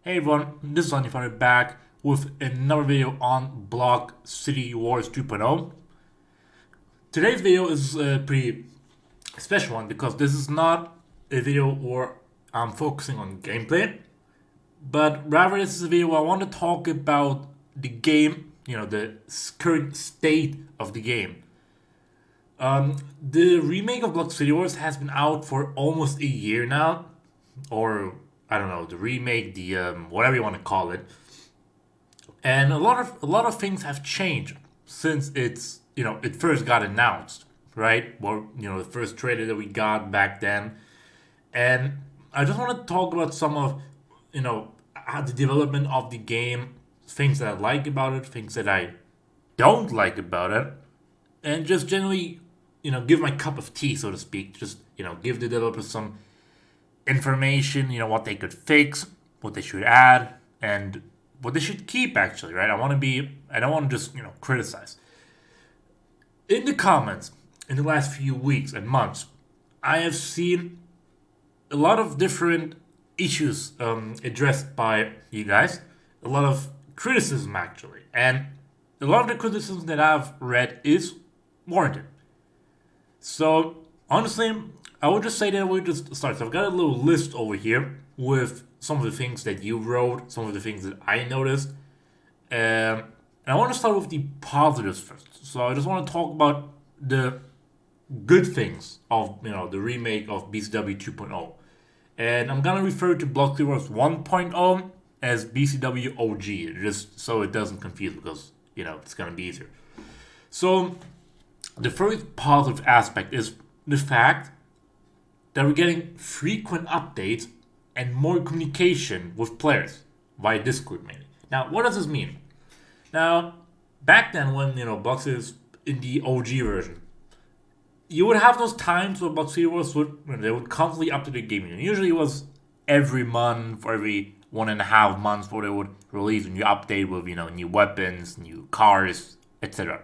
Hey everyone, this is Undefined back with another video on Block City Wars 2.0. Today's video is a pretty special one because this is not a video where I'm focusing on gameplay, but rather this is a video where I want to talk about the game, the current state of the game. The remake of Block City Wars has been out for almost a year now, or I don't know, the remake, the whatever you want to call it. And a lot of things have changed since it first got announced, right? Well, the first trailer that we got back then. And I just want to talk about some of how the development of the game, things that I like about it, things that I don't like about it, and just generally, give my cup of tea, so to speak. Just give the developers some information, what they could fix, what they should add, and what they should keep actually, right? I don't want to just, criticize. In the comments in the last few weeks and months, I have seen a lot of different issues addressed by you guys, a lot of criticism actually, and a lot of the criticism that I've read is warranted. So honestly, I would just say that we just start. So I've got a little list over here with some of the things that you wrote, some of the things that I noticed. And I want to start with the positives first. So I just want to talk about the good things of the remake of BCW 2.0. And I'm gonna refer to Block Wars 1.0 as BCW OG, just so it doesn't confuse because it's gonna be easier. So the first positive aspect is the fact that we're getting frequent updates and more communication with players via Discord mainly. Now, what does this mean? Now, back then when Blox is in the OG version, you would have those times where Blox Heroes they would constantly update the game. And usually it was every month or every 1.5 months where they would release a new update with new weapons, new cars, etc.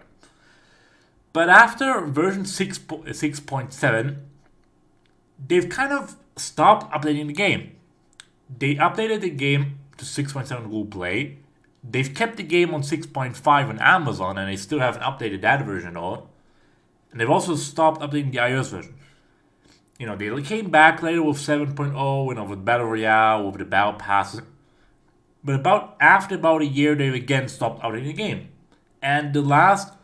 But after version 6.7, they've kind of stopped updating the game. They updated the game to 6.7 Google Play. They've kept the game on 6.5 on Amazon, and they still haven't updated that version at all. And they've also stopped updating the iOS version. They came back later with 7.0, with Battle Royale, with the Battle Passes. But after about a year, they've again stopped updating the game. And the last,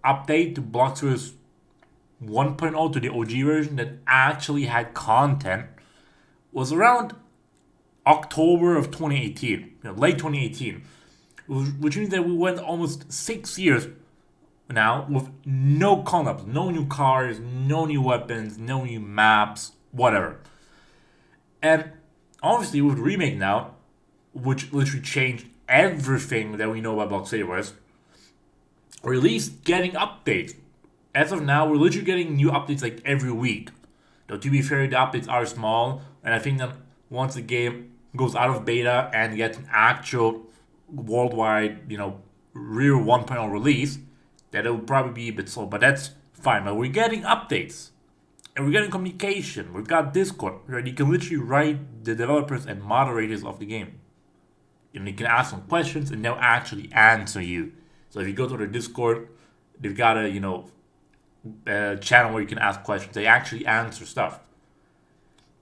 update to Bloxverse 1.0 to the OG version that actually had content was around October of 2018, late 2018, which means that we went almost 6 years now with no content, no new cars, no new weapons, no new maps, whatever. And obviously with Remake now, which literally changed everything that we know about Block City Wars, or at least getting updates. As of now, we're literally getting new updates like every week. Though to be fair, the updates are small, and I think that once the game goes out of beta and gets an actual worldwide, real 1.0 release, that it will probably be a bit slow, but that's fine. But we're getting updates, and we're getting communication. We've got Discord, where you can literally write the developers and moderators of the game. You can ask them questions, and they'll actually answer you. So if you go to their Discord, they've got a channel where you can ask questions. They actually answer stuff.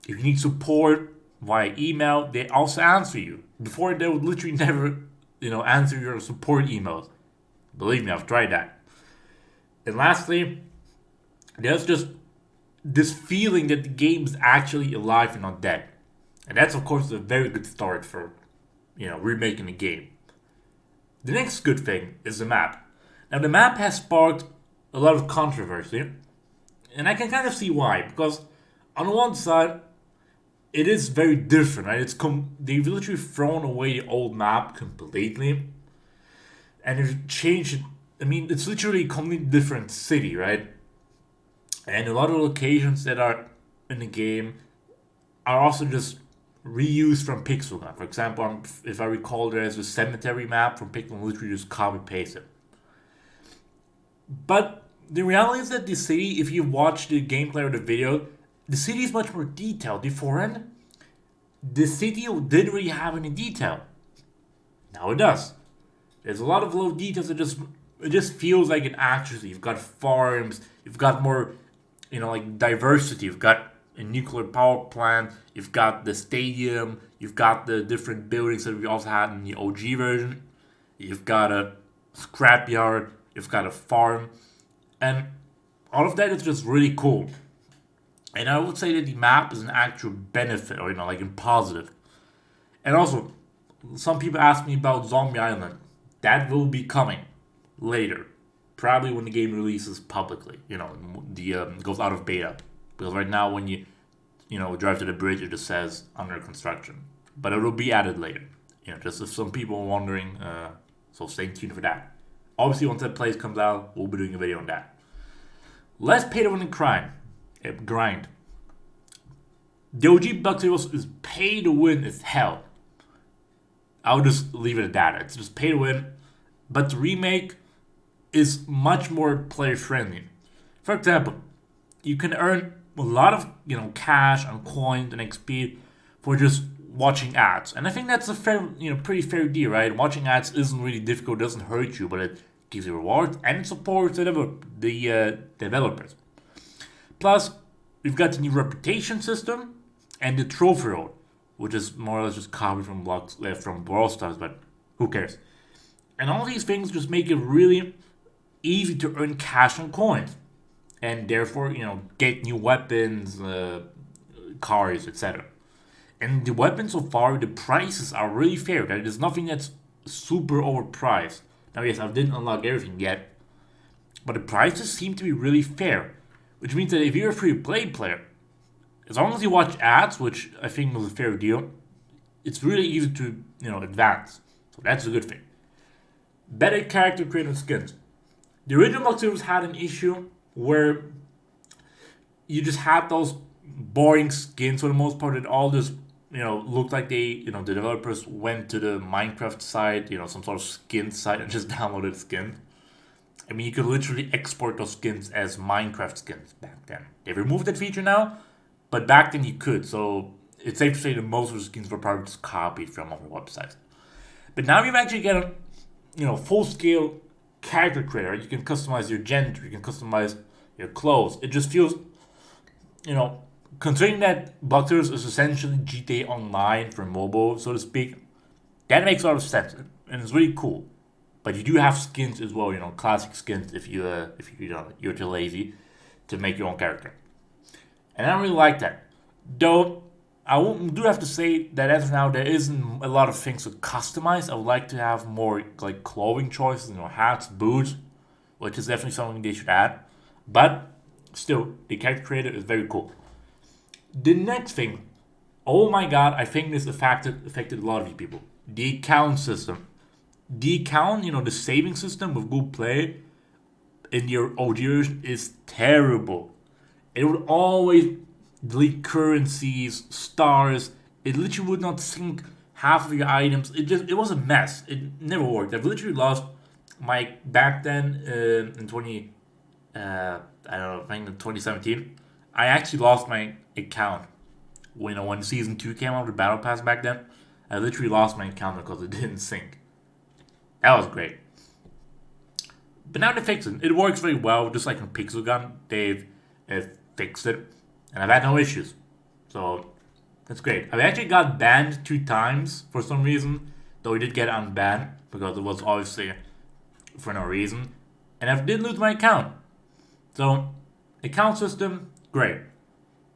If you need support via email, they also answer you. Before, they would literally never, answer your support emails. Believe me, I've tried that. And lastly, there's just this feeling that the game is actually alive and not dead. And that's, of course, a very good start for, remaking the game. The next good thing is the map. Now, the map has sparked a lot of controversy, and I can kind of see why. Because on the one side, it is very different, right? They've literally thrown away the old map completely, and they've changed it. I mean, it's literally a completely different city, right? And a lot of locations that are in the game are also just reused from Pixel. For example, if I recall, there's a cemetery map from Pixel, literally just copy paste it. But the reality is that the city, if you watch the gameplay or the video, the city is much more detailed. The forend the city didn't really have any detail. Now it does. There's a lot of little details that it just feels like an actually. You've got farms, you've got more, like diversity. You've got a nuclear power plant, you've got the stadium, you've got the different buildings that we also had in the OG version. You've got a scrapyard, you've got a farm, and all of that is just really cool. And I would say that the map is an actual benefit, or like in positive. And also, some people ask me about Zombie Island. That will be coming later, probably when the game releases publicly. The goes out of beta, because right now when you drive to the bridge, it just says under construction. But it will be added later. Just if some people are wondering. So stay tuned for that. Obviously, once that place comes out, we'll be doing a video on that. Let's pay to win and grind. The OG Buck Series is pay to win as hell. I'll just leave it at that. It's just pay to win. But the remake is much more player friendly. For example, you can earn a lot of cash and coins and XP for just watching ads, and I think that's a pretty fair deal, right? Watching ads isn't really difficult, doesn't hurt you, but it gives you rewards and it supports the developers. Plus, we've got the new reputation system and the trophy road, which is more or less just copied from from Brawl Stars, but who cares? And all these things just make it really easy to earn cash and coins, and therefore get new weapons, cars, etc. And the weapons so far, the prices are really fair. There's nothing that's super overpriced. Now, yes, I didn't unlock everything yet, but the prices seem to be really fair. Which means that if you're a free-to-play player, as long as you watch ads, which I think is a fair deal, it's really easy to advance. So that's a good thing. Better character creator skins. The original Block Series had an issue where you just had those boring skins for the most part. It all just looked like the developers went to the Minecraft site, some sort of skin site, and just downloaded skins. I mean, you could literally export those skins as Minecraft skins back then. They removed that feature now, but back then you could. So it's safe to say that most of the skins were probably just copied from other websites. But now you actually get a full-scale character creator. You can customize your gender, you can customize your clothes. It just feels, considering that Block Series is essentially GTA Online for mobile, so to speak, that makes a lot of sense, and it's really cool. But you do have skins as well, classic skins if you're too lazy to make your own character. And I don't really like that. Though do have to say that as of now there isn't a lot of things to customize. I would like to have more like clothing choices, hats, boots, which is definitely something they should add. But still, the character creator is very cool. The next thing, oh my god, I think this affected a lot of you people. The account system. The account, the saving system with Google Play in your OG version is terrible. It would always delete currencies, stars. It literally would not sync half of your items. It was a mess. It never worked. I've literally lost my back then in 20 I don't know, I think in 2017. I actually lost my account when season 2 came out with Battle Pass back then. I literally lost my account because it didn't sync. That was great. But now they fixed it. It works very well, just like in Pixel Gun. They've fixed it, and I've had no issues. So that's great. I've actually got banned 2 times for some reason, though I did get unbanned because it was obviously for no reason, and I did lose my account. So account system, great,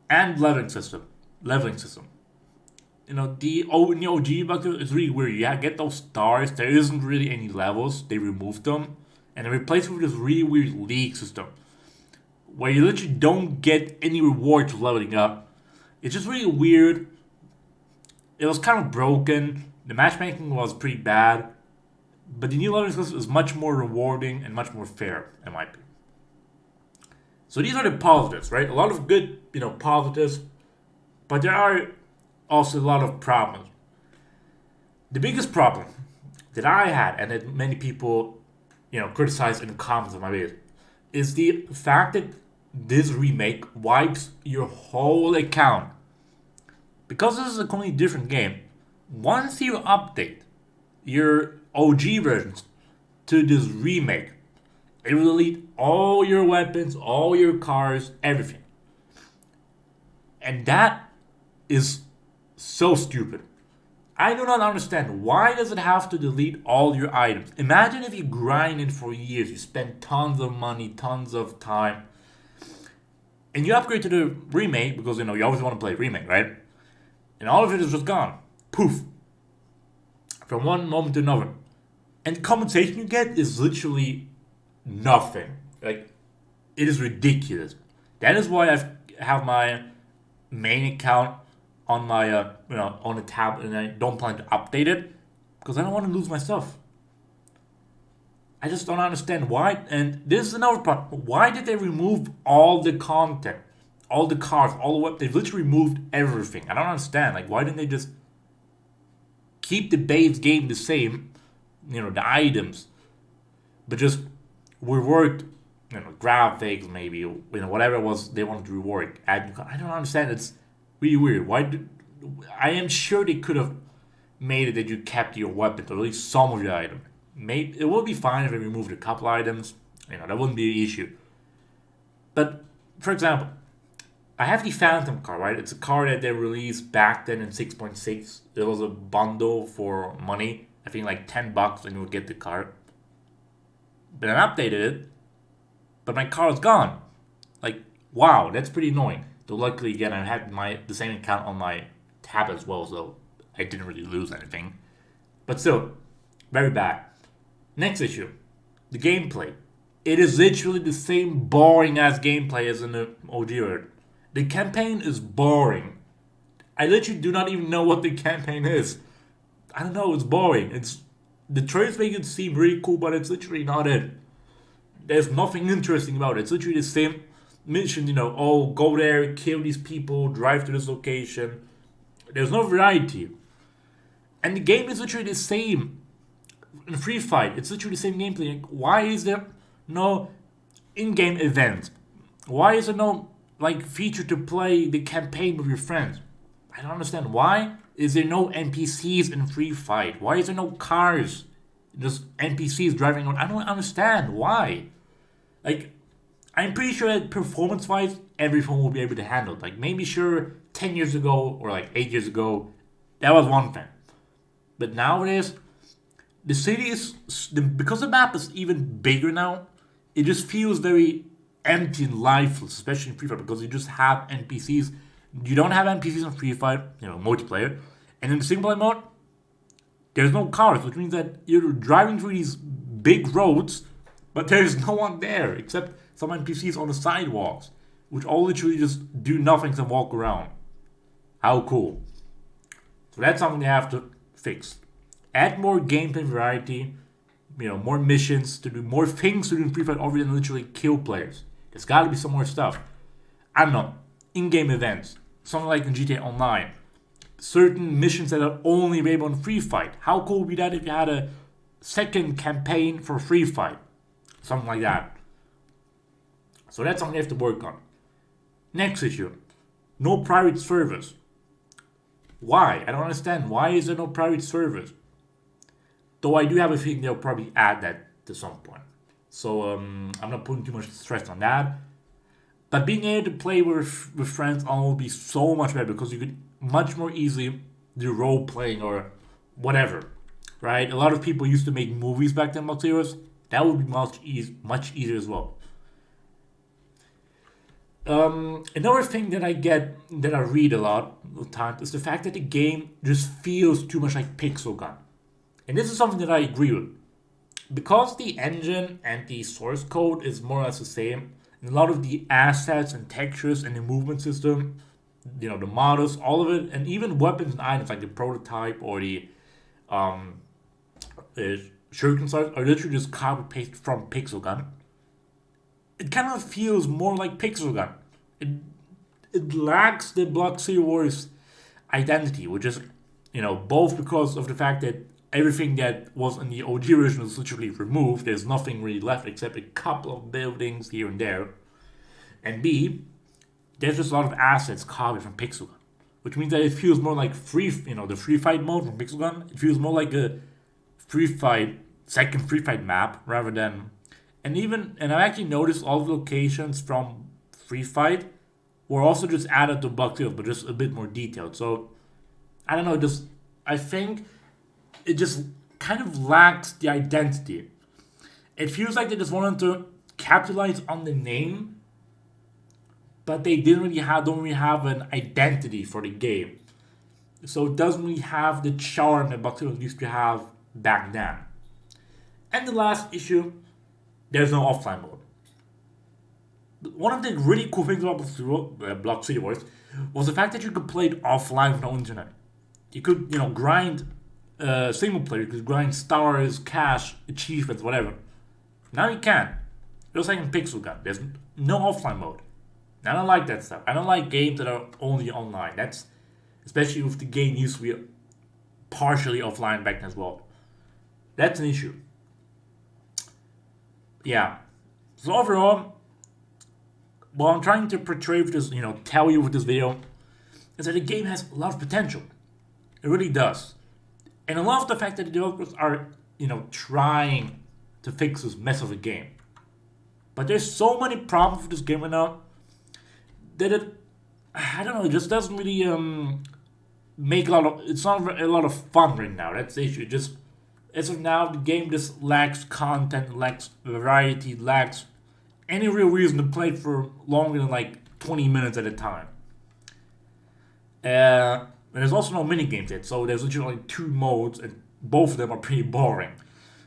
and leveling system. The OG bucket is really weird. You get those stars. There isn't really any levels. They removed them and they replaced it with this really weird league system where you literally don't get any rewards for leveling up. It's just really weird. It was kind of broken. The matchmaking was pretty bad. But the new leveling system is much more rewarding and much more fair, in my opinion. So these are the positives, right? A lot of good, positives. But there are also a lot of problems. The biggest problem that I had, and that many people, criticize in the comments of my videos, is the fact that this remake wipes your whole account. because this is a completely different game, once you update your OG versions to this remake, it will delete all your weapons, all your cars, everything. And that is so stupid. I do not understand. Why does it have to delete all your items? Imagine if you grinded for years, you spent tons of money, tons of time, and you upgrade to the remake because you always want to play remake, right? And all of it is just gone. Poof. From one moment to another. And the compensation you get is literally nothing. Like, it is ridiculous. That is why I have my main account on my on a tab, and I don't plan to update it because I don't want to lose my stuff. I just don't understand why. And this is another part. Why did they remove all the content, all the cars, all the web? They've literally removed everything. I don't understand. Like, why didn't they just keep the base game the same? The items, but just reworked, graphics maybe, whatever it was they wanted to rework. I don't understand. It's really weird. I am sure they could have made it that you kept your weapons or at least some of your items. Maybe it would be fine if they removed a couple items. That wouldn't be an issue. But for example, I have the Phantom car, right? It's a car that they released back then in 6.6. It was a bundle for money. I think like $10 and you would get the car. But I updated it, but my car is gone. Like, wow, that's pretty annoying. Though luckily again I had the same account on my tab as well, so I didn't really lose anything. But still, very bad. Next issue, the gameplay. It is literally the same boring ass gameplay as in the OG world. The campaign is boring. I literally do not even know what the campaign is. I don't know, it's boring. The trailers make it seem really cool, but it's literally not it. There's nothing interesting about it. It's literally the same mission, go there, kill these people, drive to this location. There's no variety. And the game is literally the same. In Free Fight, it's literally the same gameplay. Like, why is there no in-game event? Why is there no feature to play the campaign with your friends? I don't understand. Why is there no NPCs in Free Fight? Why is there no cars? Just NPCs driving around. I don't understand why. I'm pretty sure that performance-wise, everyone will be able to handle it. Maybe sure 10 years ago or 8 years ago, that was one thing. But nowadays, the city because the map is even bigger now, it just feels very empty and lifeless, especially in Free Fire, because you just have NPCs. You don't have NPCs in Free Fire, multiplayer. And in the single player mode, there's no cars, which means that you're driving through these big roads, but there's no one there except some NPCs on the sidewalks, which all literally just do nothing and walk around. How cool. So that's something they have to fix. Add more gameplay variety, more missions to do, more things to do in Free Fire other than literally kill players. There's gotta be some more stuff. I don't know. In-game events. Something like in GTA Online. Certain missions that are only available in Free Fight. How cool would be that if you had a second campaign for Free Fight? Something like that. So that's something you have to work on. Next issue. No private servers. Why? I don't understand. Why is there no private servers? Though I do have a feeling they'll probably add that to some point. So I'm not putting too much stress on that. But being able to play with friends on will be so much better because you could much more easily do role playing or whatever, right? A lot of people used to make movies back then, multiverse. That would be much easier as well. Another thing that I read a lot of times is the fact that the game just feels too much like Pixel Gun. And this is something that I agree with. Because the engine and the source code is more or less the same, and a lot of the assets and textures and the movement system, the models, all of it, and even weapons and items like the prototype or the shuriken stars are literally just copy paste from Pixel Gun. It kind of feels more like Pixel Gun. It lacks the Block City Wars identity, which is, both because of the fact that everything that was in the OG version was literally removed. There's nothing really left except a couple of buildings here and there. And B, there's just a lot of assets copied from Pixel Gun. which means that it feels more like the free fight mode from Pixel Gun. It feels more like a free fight, second free fight map rather than, and I've actually noticed all the locations from free fight were also just added to Block Tales, but just a bit more detailed. So I don't know, just I think it just kind of lacks the identity. It feels like they just wanted to capitalize on the name, but they don't really have an identity for the game. So it doesn't really have the charm that Block Tales used to have back then. And the last issue, there's no offline mode. One of the really cool things about Block City Wars was the fact that you could play it offline with no internet. You could, grind single player, you could grind stars, cash, achievements, whatever. Now you can't. Just like in Pixel Gun, there's no offline mode. I don't like that stuff. I don't like games that are only online. That's especially if the game used to be partially offline back then as well. That's an issue. Yeah. So overall, what I'm trying to portray with this, tell you with this video, is that the game has a lot of potential. It really does. And I love the fact that the developers are, trying to fix this mess of a game. But there's so many problems with this game right now that it just doesn't really make it's not a lot of fun right now. That's the issue. Just as of now, the game just lacks content, lacks variety, lacks any real reason to play it for longer than like 20 minutes at a time. And there's also no mini games yet, so there's literally only 2 modes, and both of them are pretty boring.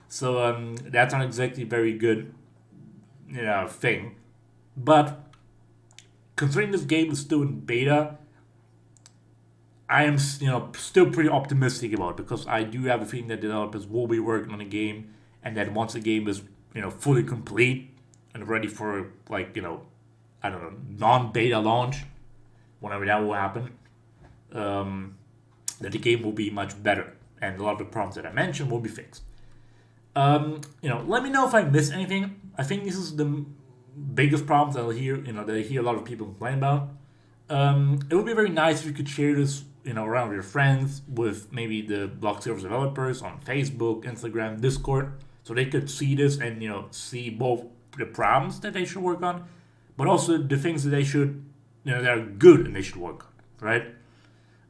So that's not exactly a very good, thing. But considering this game is still in beta, I am, still pretty optimistic about it, because I do have a feeling that developers will be working on the game, and that once the game is, fully complete and ready for, like, I don't know, non-beta launch, whenever that will happen, that the game will be much better, and a lot of the problems that I mentioned will be fixed. Let me know if I missed anything. I think this is the biggest problems that I hear a lot of people complain about. It would be very nice if you could share this, around with your friends, with maybe the Block Servers developers on Facebook, Instagram, Discord, so they could see this and, see both the problems that they should work on, but also the things that they should, that are good and they should work on, right?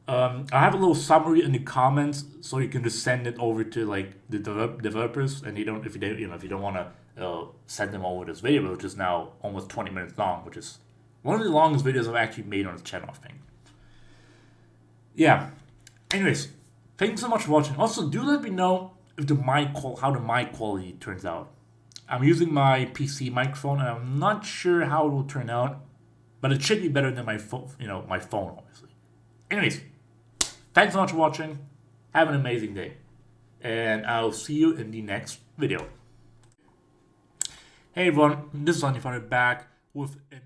I have a little summary in the comments, so you can just send it over to like the developers, and if you don't want to send them over this video, which is now almost 20 minutes long, which is one of the longest videos I've actually made on this channel, I think. Yeah. Anyways, thanks so much for watching. Also, do let me know if how the mic quality turns out. I'm using my PC microphone, and I'm not sure how it will turn out, but it should be better than my phone, my phone, obviously. Anyways, thanks so much for watching. Have an amazing day, and I'll see you in the next video. Hey everyone, this is Andy back with an